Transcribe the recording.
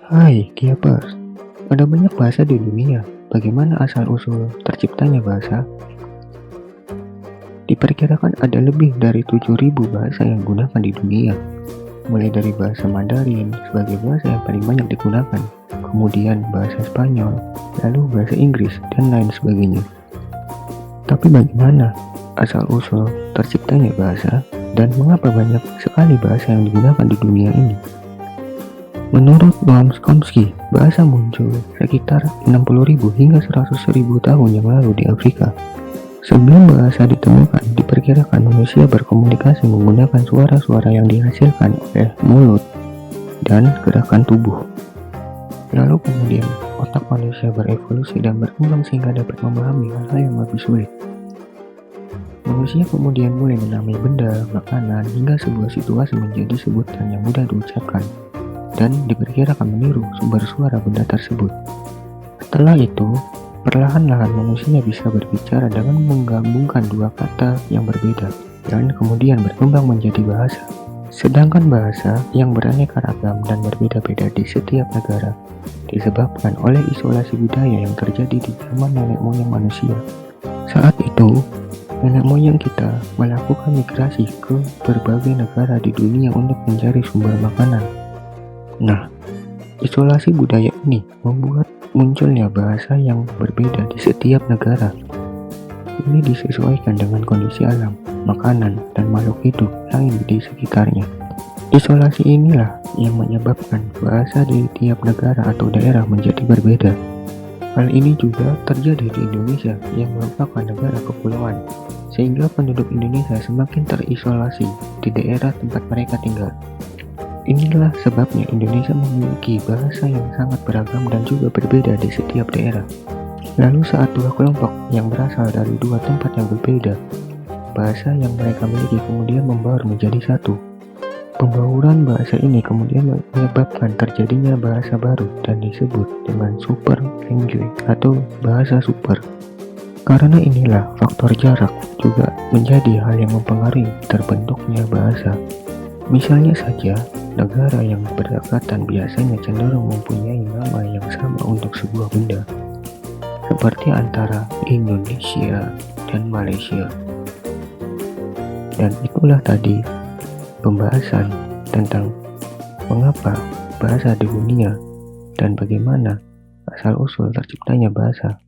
Hai Kiapers, ada banyak bahasa di dunia. Bagaimana asal-usul terciptanya bahasa? Diperkirakan ada lebih dari 7.000 bahasa yang digunakan di dunia. Mulai dari bahasa Mandarin sebagai bahasa yang paling banyak digunakan, kemudian bahasa Spanyol, lalu bahasa Inggris, dan lain sebagainya. Tapi bagaimana asal-usul terciptanya bahasa, dan mengapa banyak sekali bahasa yang digunakan di dunia ini? Menurut Noam Chomsky, bahasa muncul sekitar 60.000 hingga 100.000 tahun yang lalu di Afrika. Sebelum bahasa ditemukan, diperkirakan manusia berkomunikasi menggunakan suara-suara yang dihasilkan oleh mulut dan gerakan tubuh. Lalu kemudian, otak manusia berevolusi dan berkembang sehingga dapat memahami hal-hal yang lebih sulit. Manusia kemudian mulai menamai benda, makanan, hingga sebuah situasi menjadi sebutan yang mudah diucapkan dan diperkirakan meniru sumber suara benda tersebut. Setelah itu, perlahan-lahan manusia bisa berbicara dengan menggabungkan dua kata yang berbeda dan kemudian berkembang menjadi bahasa. Sedangkan bahasa yang beraneka ragam dan berbeda-beda di setiap negara disebabkan oleh isolasi budaya yang terjadi di zaman nenek moyang manusia. Saat itu, nenek moyang kita melakukan migrasi ke berbagai negara di dunia untuk mencari sumber makanan. Nah, isolasi budaya ini membuat munculnya bahasa yang berbeda di setiap negara. Ini disesuaikan dengan kondisi alam, makanan, dan makhluk hidup lain di sekitarnya. Isolasi inilah yang menyebabkan bahasa di tiap negara atau daerah menjadi berbeda. Hal ini juga terjadi di Indonesia yang merupakan negara kepulauan, sehingga penduduk Indonesia semakin terisolasi di daerah tempat mereka tinggal. Inilah sebabnya Indonesia memiliki bahasa yang sangat beragam dan juga berbeda di setiap daerah. Lalu saat dua kelompok yang berasal dari dua tempat yang berbeda, bahasa yang mereka miliki kemudian membaur menjadi satu. Pembauran bahasa ini kemudian menyebabkan terjadinya bahasa baru dan disebut dengan super language atau bahasa super. Karena inilah faktor jarak juga menjadi hal yang mempengaruhi terbentuknya bahasa. Misalnya saja, negara yang berdekatan biasanya cenderung mempunyai nama yang sama untuk sebuah benda, seperti antara Indonesia dan Malaysia. Dan itulah tadi pembahasan tentang mengapa bahasa di dunia dan bagaimana asal-usul terciptanya bahasa.